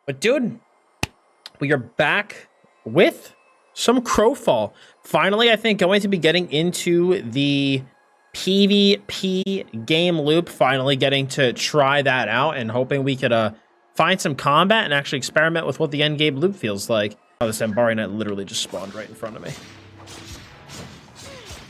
But dude, we are back with some Crowfall. Finally, I think going to be getting into the PvP game loop. Finally getting to try that out and hoping we could find some combat and actually experiment with what the end game loop feels like. Oh, this Embari Knight literally just spawned right in front of me.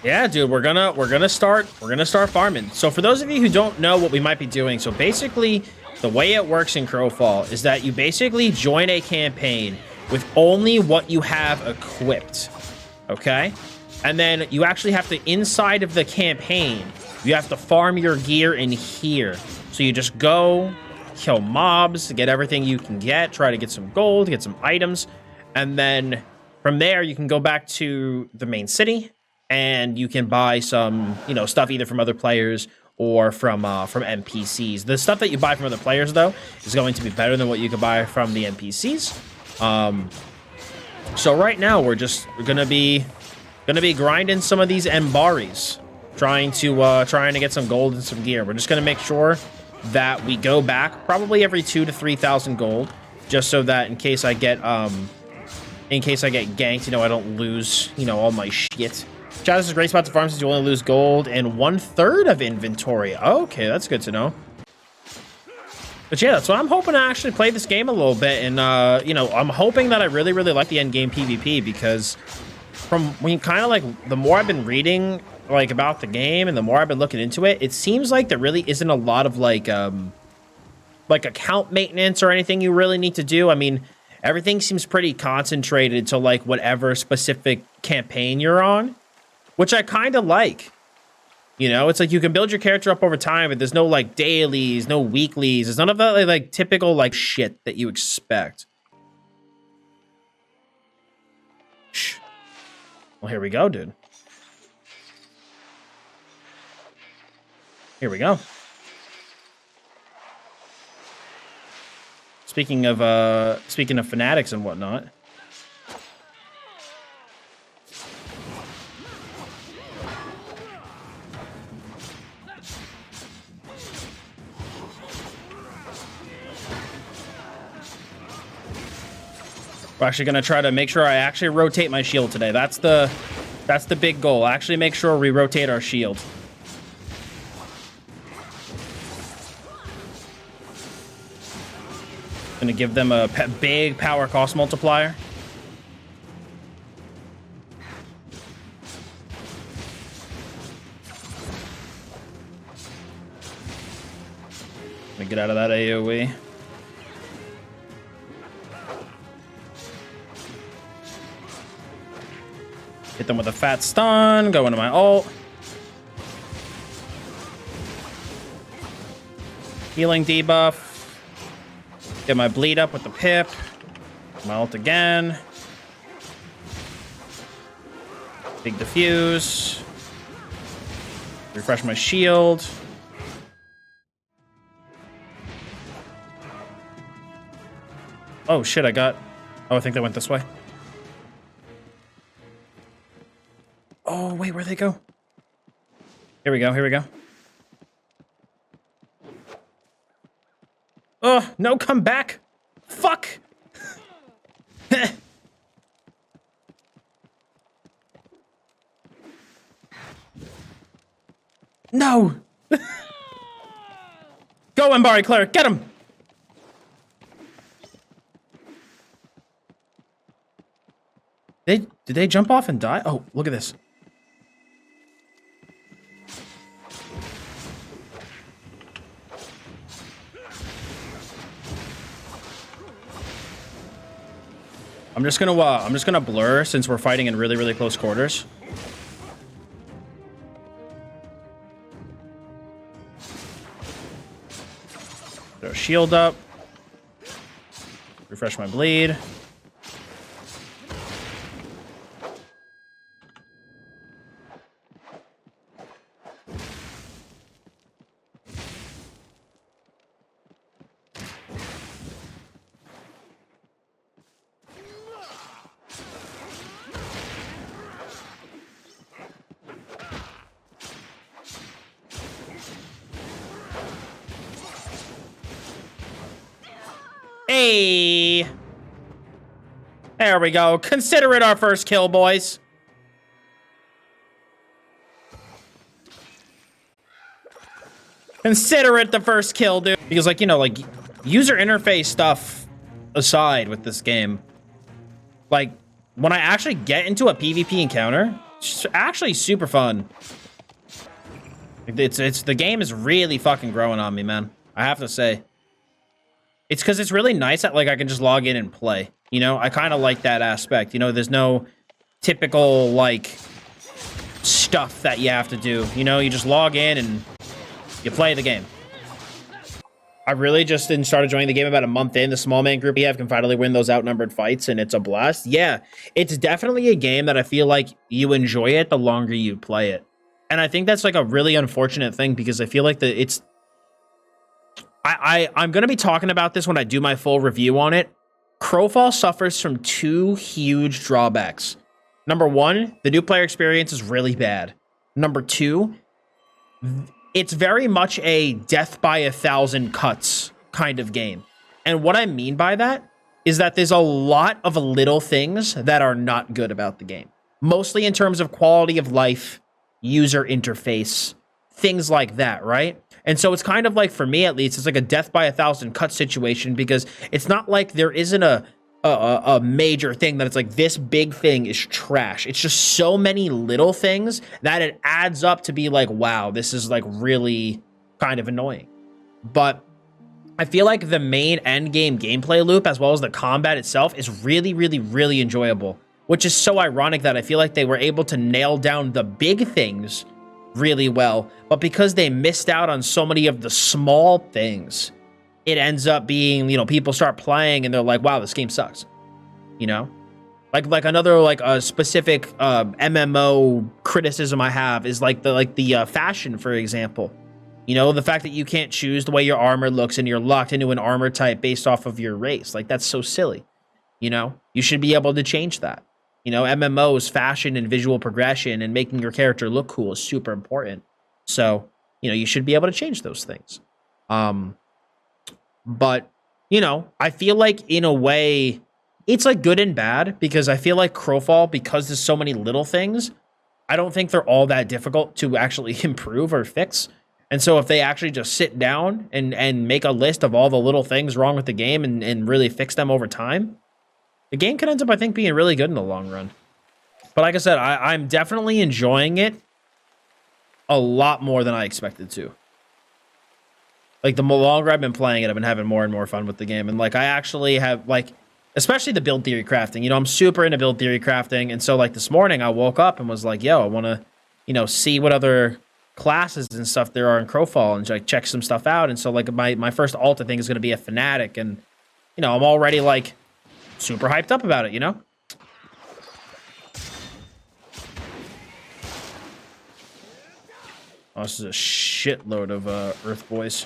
Yeah, dude, we're gonna start farming. So for those of you who don't know what we might be doing, so basically the way it works in Crowfall is that you basically join a campaign with only what you have equipped, okay? And then you actually have to, inside of the campaign, you have to farm your gear in here. So you just go, kill mobs, get everything you can get, try to get some gold, get some items, and then from there you can go back to the main city and you can buy some, you know, stuff either from other players or from NPCs. The stuff that you buy from other players, though, is going to be better than what you could buy from the NPCs. So right now we're gonna be grinding some of these Embaris, trying to get some gold and some gear. We're just gonna make sure that we go back probably every 2,000 to 3,000 gold, just so that in case I get ganked, you know, I don't lose, you know, all my shit. Chat, this is a great spot to farm since you only lose gold and 1/3 of inventory. Okay, that's good to know. But yeah, that's what I'm hoping to actually play this game a little bit. And, you know, I'm hoping that I really like the end game PvP, because the more I've been reading, like, about the game and the more I've been looking into it, it seems like there really isn't a lot of, like account maintenance or anything you really need to do. I mean, everything seems pretty concentrated to, like, whatever specific campaign you're on, which I kind of like. You know, it's like you can build your character up over time, but there's no, like, dailies, no weeklies. There's none of that, like typical, like, shit that you expect. Shh. Well, here we go, dude. Here we go. Speaking of fanatics and whatnot. We're actually gonna try to make sure I actually rotate my shield today. That's the big goal. Actually make sure we rotate our shield. Gonna give them a big power cost multiplier. Let me get out of that AoE. Hit them with a fat stun, go into my ult. Healing debuff. Get my bleed up with the pip. My ult again. Big diffuse. Refresh my shield. Oh shit, I think they went this way. Oh, wait, where'd they go? Here we go. Oh, no, come back. Fuck. No. Go, Embari Cleric, get him. Did they jump off and die? Oh, look at this. I'm just gonna blur since we're fighting in really close quarters. Throw a shield up. Refresh my bleed. Hey! There we go. Consider it our first kill, boys. Consider it the first kill, dude. Because, like, you know, like, user interface stuff aside with this game, like, when I actually get into a PvP encounter, it's actually super fun. The game is really fucking growing on me, man. I have to say. It's because it's really nice that, like, I can just log in and play. You know, I kind of like that aspect. You know, there's no typical, like, stuff that you have to do. You know, you just log in and you play the game. I really just started joining the game about a month in. The small man group we have can finally win those outnumbered fights, and it's a blast. Yeah, it's definitely a game that I feel like you enjoy it the longer you play it. And I think that's, like, a really unfortunate thing because I feel like I'm going to be talking about this when I do my full review on it. Crowfall suffers from two huge drawbacks. Number one, the new player experience is really bad. Number two, it's very much a death by 1,000 cuts kind of game. And what I mean by that is that there's a lot of little things that are not good about the game. Mostly in terms of quality of life, user interface, things like that, right? And so it's kind of like, for me at least, it's like a death by 1,000 cut situation because it's not like there isn't a major thing that it's like this big thing is trash. It's just so many little things that it adds up to be like, wow, this is like really kind of annoying. But I feel like the main end game gameplay loop as well as the combat itself is really, really, really enjoyable, which is so ironic that I feel like they were able to nail down the big things really well, but because they missed out on so many of the small things, it ends up being, you know, people start playing and they're like, wow, this game sucks, you know? Like another, like, a specific MMO criticism I have is like the fashion, for example. You know, the fact that you can't choose the way your armor looks and you're locked into an armor type based off of your race. Like, that's so silly, you know? You should be able to change that. You know, MMOs, fashion and visual progression and making your character look cool is super important. So, you know, you should be able to change those things. But, you know, I feel like in a way, it's like good and bad because I feel like Crowfall, because there's so many little things, I don't think they're all that difficult to actually improve or fix. And so if they actually just sit down and make a list of all the little things wrong with the game and really fix them over time, the game could end up, I think, being really good in the long run. But like I said, I'm definitely enjoying it a lot more than I expected to. Like, the longer I've been playing it, I've been having more and more fun with the game. And, like, I actually have, like, especially the build theory crafting. You know, I'm super into build theory crafting. And so, like, this morning, I woke up and was like, yo, I want to, you know, see what other classes and stuff there are in Crowfall and, like, check some stuff out. And so, like, my first alt, I think, is going to be a Fanatic. And, you know, I'm already, like, super hyped up about it, you know? Oh, this is a shitload of Earth Boys.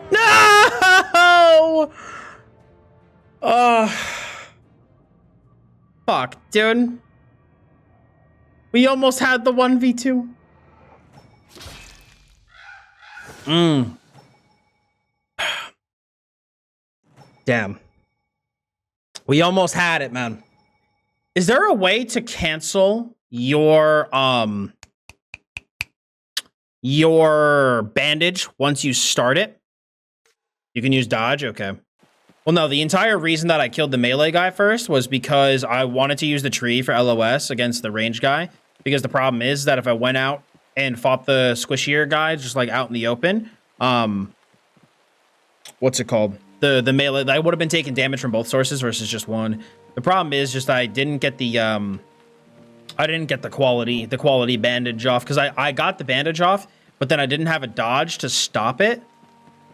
No! Fuck, dude. We almost had the 1v2. Damn. We almost had it, man. Is there a way to cancel your bandage once you start it? You can use dodge? Okay. Well, no, the entire reason that I killed the melee guy first was because I wanted to use the tree for LOS against the range guy. Because the problem is that if I went out and fought the squishier guy just like out in the open, what's it called? The melee, I would have been taking damage from both sources versus just one. The problem is just I didn't get the quality bandage off because I got the bandage off, but then I didn't have a dodge to stop it.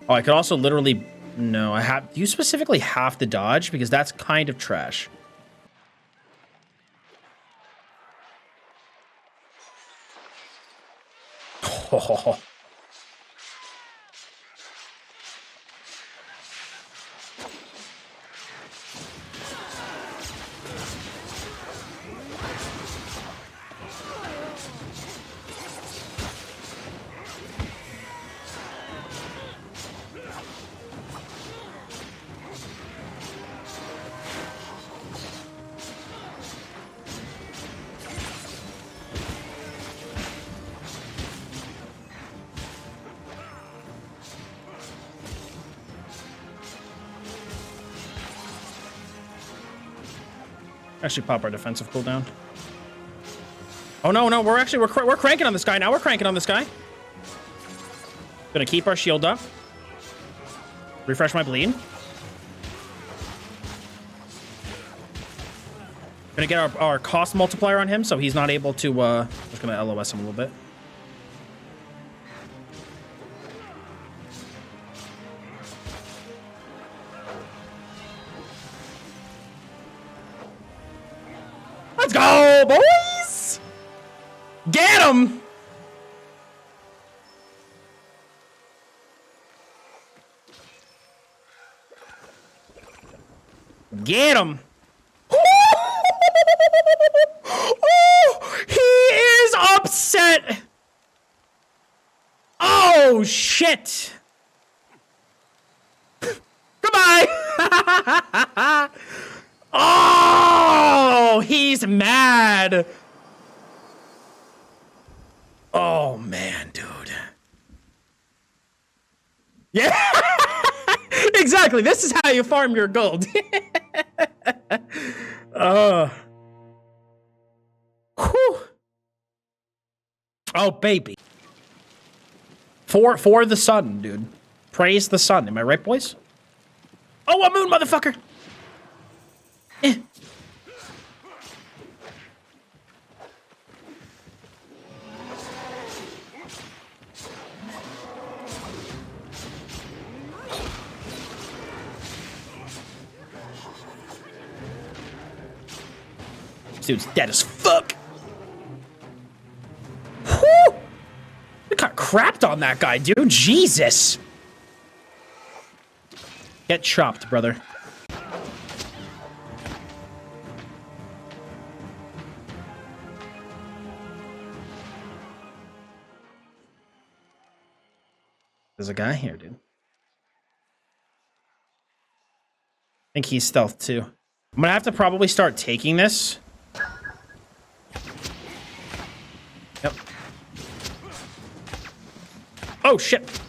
Oh, I could also literally, no, you specifically have to dodge because that's kind of trash. Oh. Actually pop our defensive cooldown. Oh no, we're cranking on this guy now. We're cranking on this guy. Gonna keep our shield up. Refresh my bleed. Gonna get our cost multiplier on him so he's not able to just gonna LOS him a little bit. Let's go, boys! Get him! Get him! Oh, he is upset! Oh, shit! Goodbye! Oh, he's mad. Oh, man, dude. Yeah, exactly. This is how you farm your gold. Whew. Oh, baby. For the sun, dude. Praise the sun. Am I right, boys? Oh, a moon, motherfucker. Eh. This dude's dead as fuck. Whew. We got crapped on that guy, dude. Jesus. Get chopped, brother. There's a guy here, dude. I think he's stealth too. I'm gonna have to probably start taking this. Yep. Oh, shit.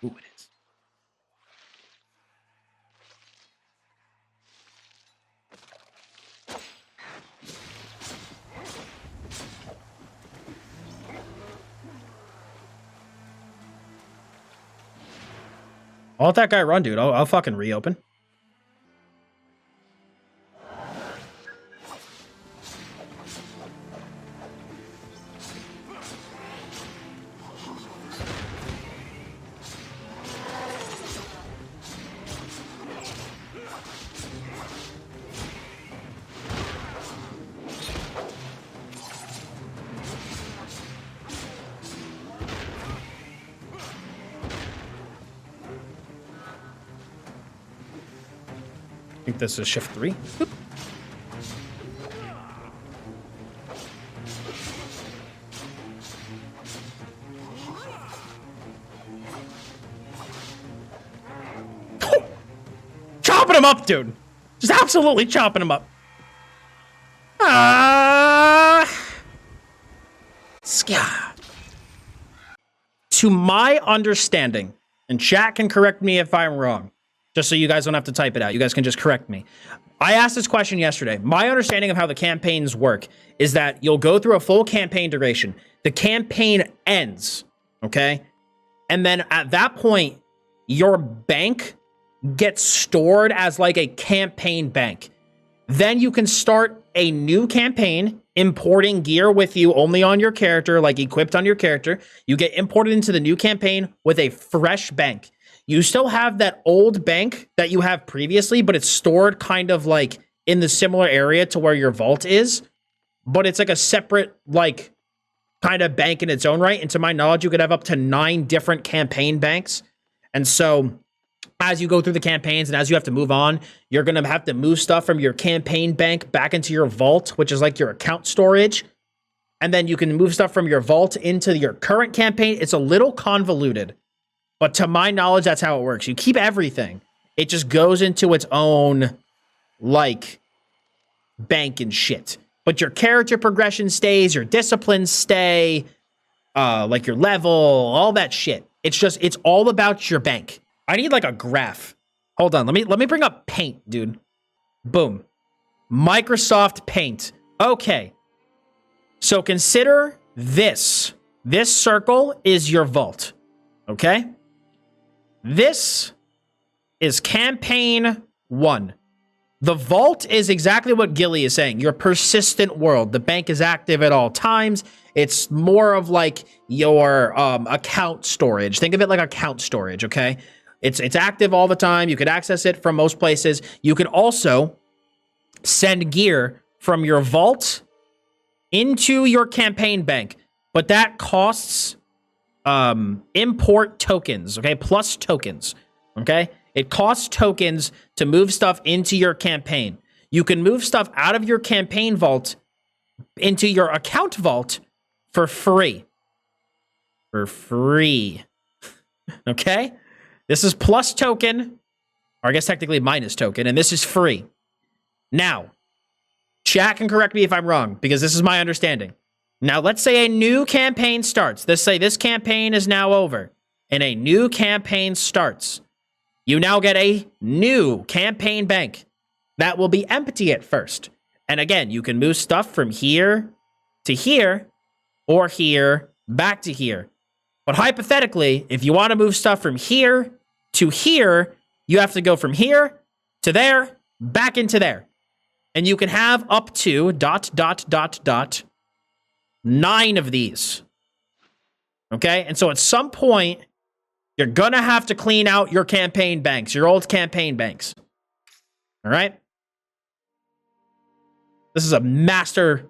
Ooh, it is. I'll let that guy run, dude. I'll fucking reopen. think this is shift 3. Boop. Chopping him up, dude. Just absolutely chopping him up. To my understanding, and chat can correct me if I'm wrong, just so you guys don't have to type it out. You guys can just correct me. I asked this question yesterday. My understanding of how the campaigns work is that you'll go through a full campaign duration. The campaign ends, okay? And then at that point, your bank gets stored as like a campaign bank. Then you can start a new campaign, importing gear with you only on your character, like equipped on your character. You get imported into the new campaign with a fresh bank. You still have that old bank that you have previously, but it's stored kind of like in the similar area to where your vault is. But it's like a separate, like, kind of bank in its own right. And to my knowledge, you could have up to 9 different campaign banks. And so as you go through the campaigns and as you have to move on, you're going to have to move stuff from your campaign bank back into your vault, which is like your account storage. And then you can move stuff from your vault into your current campaign. It's a little convoluted, but to my knowledge, that's how it works. You keep everything. It just goes into its own, like, bank and shit. But your character progression stays, your disciplines stay, like your level, all that shit. It's all about your bank. I need like a graph. Hold on, let me bring up Paint, dude. Boom. Microsoft Paint. Okay. So consider this. This circle is your vault. Okay? This is campaign 1. The vault is exactly what Gilly is saying. Your persistent world. The bank is active at all times. It's more of like your account storage. Think of it like account storage, okay? It's active all the time. You can access it from most places. You can also send gear from your vault into your campaign bank, but that costs import tokens, okay? Plus tokens, okay? It costs tokens to move stuff into your campaign. You can move stuff out of your campaign vault into your account vault for free. For free. Okay? This is plus token, or I guess technically minus token, and this is free. Now, chat can correct me if I'm wrong, because this is my understanding. Now, let's say a new campaign starts. Let's say this campaign is now over, and a new campaign starts. You now get a new campaign bank that will be empty at first. And again, you can move stuff from here to here, or here back to here. But hypothetically, if you want to move stuff from here to here, you have to go from here to there, back into there. And you can have up to ... 9 of these. Okay? And so at some point, you're gonna have to clean out your campaign banks, your old campaign banks. All right? This is a master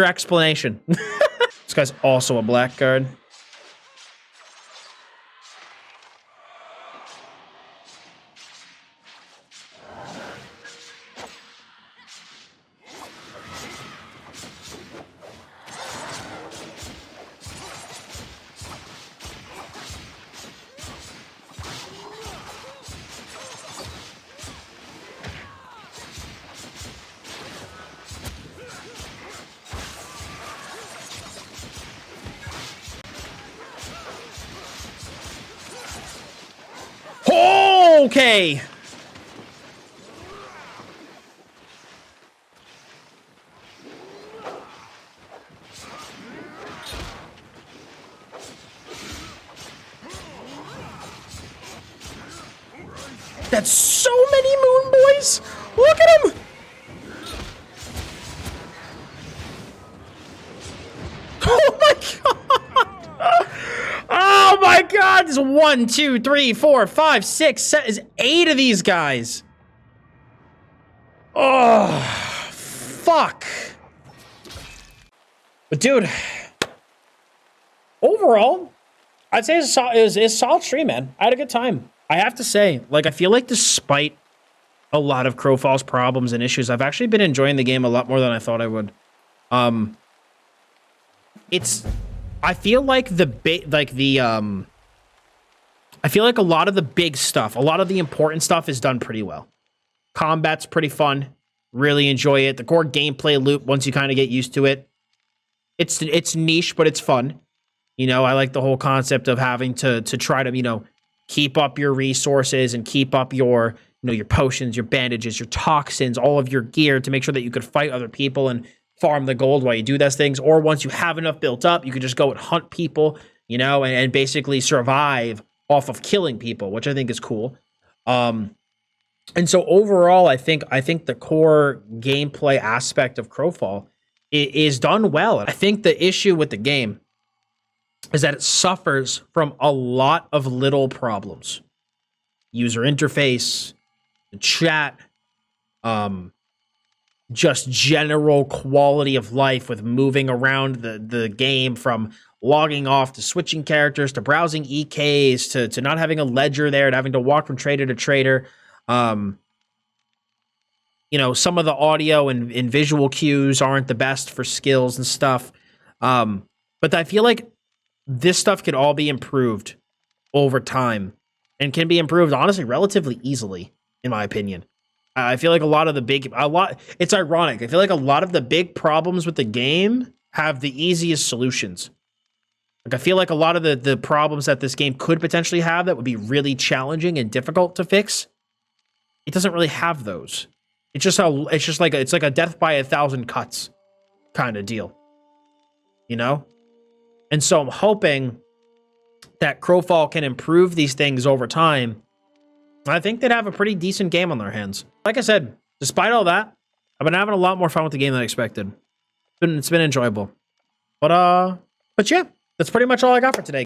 explanation. This guy's also a blackguard. Okay. That's so many moon boys. Look at him. Oh my god. Oh my god. There's 1, 2, 3, 4, 5, 6, 7. There's 8 of these guys. Oh, fuck. But dude, overall, I'd say it's a solid stream, man. I had a good time. I have to say, like, I feel like despite a lot of Crowfall's problems and issues. I've actually been enjoying the game a lot more than I thought I would. I feel like I feel like a lot of the big stuff, a lot of the important stuff is done pretty well. Combat's pretty fun. Really enjoy it. The core gameplay loop, once you kind of get used to it, it's niche, but it's fun. You know, I like the whole concept of having to try to, you know, keep up your resources and keep up your, you know, your potions, your bandages, your toxins, all of your gear to make sure that you could fight other people and farm the gold while you do those things. Or once you have enough built up, you could just go and hunt people, you know, and basically survive off of killing people, which I think is cool. And so overall, I think the core gameplay aspect of Crowfall is done well. I think the issue with the game is that it suffers from a lot of little problems. User interface, the chat, just general quality of life with moving around the game, from logging off to switching characters to browsing EKs to not having a ledger there and having to walk from trader to trader. You know, some of the audio and visual cues aren't the best for skills and stuff. But I feel like this stuff could all be improved over time and can be improved, honestly, relatively easily, in my opinion. I feel like it's ironic. I feel like a lot of the big problems with the game have the easiest solutions. Like, I feel like a lot of the problems that this game could potentially have that would be really challenging and difficult to fix, it doesn't really have those. It's like a death by 1,000 cuts kind of deal, you know? And so I'm hoping that Crowfall can improve these things over time. I think they'd have a pretty decent game on their hands. Like I said, despite all that, I've been having a lot more fun with the game than I expected. It's been enjoyable. But yeah, that's pretty much all I got for today.